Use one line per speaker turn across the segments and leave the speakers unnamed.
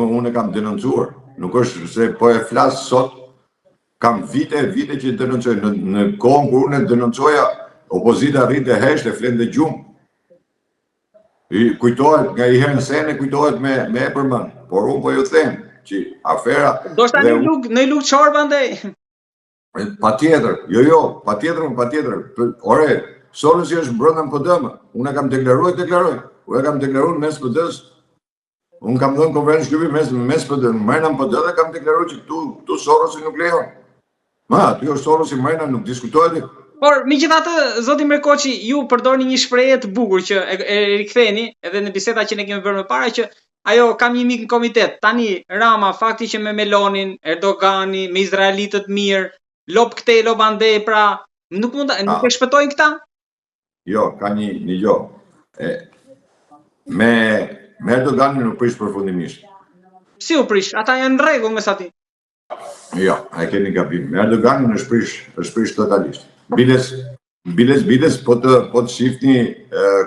unë e kam denoncuar. Nuk është se po e flas sot, kam vite që denoncoj. Në kohën kur unë denoncoja, opozita rrinte hesht e flente gjumë. Kujtohet nga i herë në sene, kujtohet me e përmend. Por unë po ju them që afera...
Do shta në luk qorba ndej?
Patjetër, jo, patjetër. Ore, Sorosi është brenda MPD-më. Unë e kam deklaruar. Unë e kam deklaruar mes PD-s. Unë kam dhënë konferencë shtypi mes PD, mrena MPD dhe kam deklaruar që këtu Sorosi nuk lejon. Aty është Sorosi mrena, nuk diskutohet.
Por, megjithatë, zoti Mrekoçi, ju përdorni një shprehje të bukur që e riktheni edhe në biseda që ne kemi bërë më para që ajo kam një mik në komitet. Tani Rama fakti që me Melonin, Erdogani, me izraelitët mirë, lop këtej, lop andej, pra nuk e shpëtojnë këta?
Jo, ka një jo. Me Erdoganin nuk prish përfundimisht.
Si u prish? Ata janë në rregull mes atij.
Jo, ai keni gabim. Me Erdoganin është prish totalisht. Biles po të shifni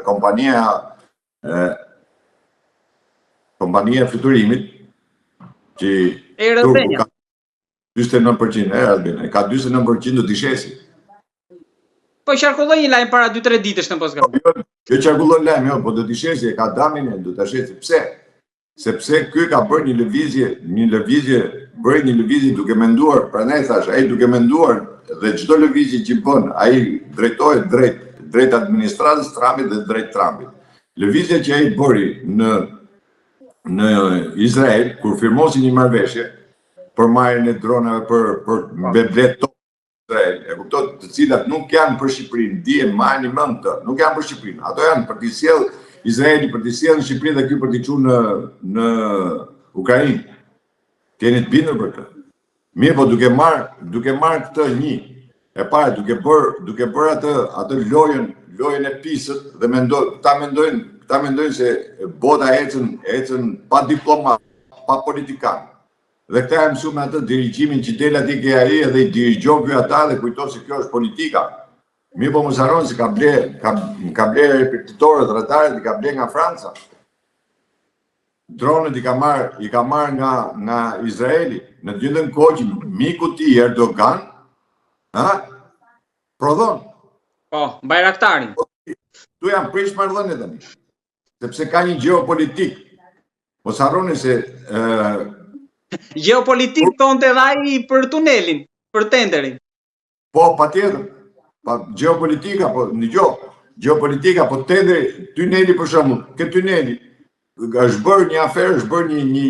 kompania e fluturimit që Turku ka 49%, ka 49% të dishesi.
Po qarkulloj një lajm para 2-3 ditësh në posgabim.
Jo qarkulloj lajm, jo, po do t'i shesi, ka damin e do t'a shesi. Pse? Sepse ky ka bërë një lëvizje duke menduar, prandaj thash, ai duke menduar dhe çdo lëvizje që bën, ai drejtohet drejt administratës Trumpit dhe drejt Trumpit. Lëvizja që ai bëri në Izrael, kur firmosi një marrëveshje për marrjen e dronave për mbledhjet tokë në Izrael, e kupton, të cilat nuk janë për Shqipërinë, dihen marrni mend këtë, nuk janë për Shqipërinë. Ato janë për t'i sjell Izraeli, për t'i sjell në Shqipëri dhe ky për t'i çuar në Ukrainë. Keni të bindur për këtë. Mirë, po duke marrë këtë e para, duke bërë atë lojën e pisët dhe ta mendojnë se bota ecën pa diplomat, pa politikan. Dhe këta e mësu me atë dirigjimin që del ati ke ai edhe i dirigjon ky ata dhe kujton se kjo është politika. Mirë, po mos harroni se ka ble repetitorët, radaret i ka ble nga Franca. Dronet i ka marrë nga Izraeli. Në të njëjtën kohë që miku ti Erdogan prodhon.
Po, Bajraktarin.
Tu janë prish marrëdhënie tani. Sepse ka një geopolitik. Mos harroni se
geopolitik tonte edhe ai për tunelin, për tenderin.
Po, patjetër. Geopolitika, po geopolitika, po tenderi, tuneli për shembull, këtë tuneli është bërë një aferë, është bërë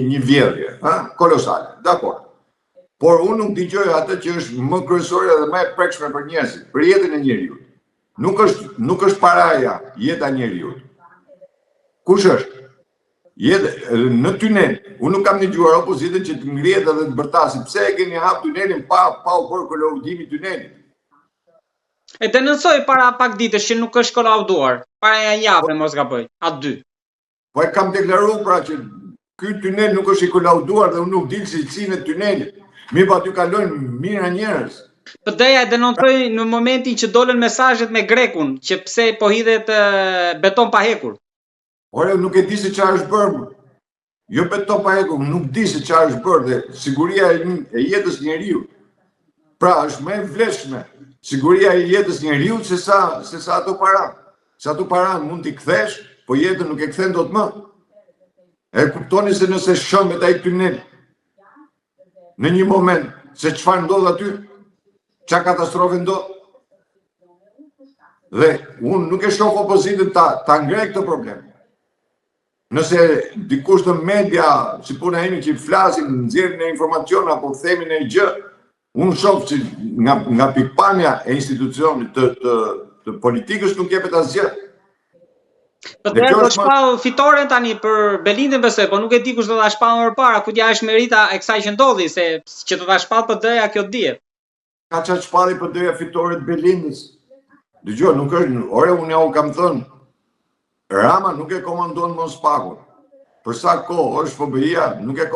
një vjedhje, kolosale, dakor. Por unë nuk dëgjoj atë që është më kryesore dhe më e prekshme për njerëzit, për jetën e njeriut. Nuk është paraja jeta e njeriut. Kush është? Në tunel. Unë nuk kam dëgjuar opozitën që të ngrihet edhe të bërtasi. Pse e keni hap tunelin pa u bërë kolaudimi tunelit?
E denoncoi para pak ditësh që nuk është kolauduar. Para një javë mos gaboj, atë dy.
Po e kam deklaruar pra që ky tunel nuk është i kolauduar dhe unë nuk di cilësinë e tunelit. Mirë, po aty kalojnë mijëra njerëz.
PD-ja e denoncoi në momentin që dolën mesazhet me Grekun, që pse po hidhet beton pa hekur.
Ore, nuk e di se çfarë është bërë. Jo beton pa hekur, nuk di se çfarë është bërë dhe siguria e jetës njeriu. Pra, është më e vlefshme siguria e jetës njeriu se sa ato para. Se ato para mund t'i kthesh, po jetën nuk e kthen dot më. E kuptoni se nëse shëmbet ai tunel në një moment, se çfarë ndodh aty, çfarë katastrofe ndodh. Dhe unë nuk e shoh opozitën ta ngrej këtë problem. Nëse dikush të media, si puna imi që flasin, nxjerrin e informacion apo themin e gjë, unë shoh që nga pikpamja e institucionit të politikës nuk jepet asgjë.
Po do të shpall fitoren tani për Belindën besoj, po nuk e di kush do ta shpall më parë, ku t'ja është merita e kësaj që ndodhi, se që do ta shpall PD-ja kjo dihet.
Ka çfarë shpalli PD-ja fitore të Belindës? Dëgjoj, nuk është, ore unë ja u kam thënë, Rama nuk e komandon Mospakun. Për sa kohë është FBI-ja, nuk e komandon.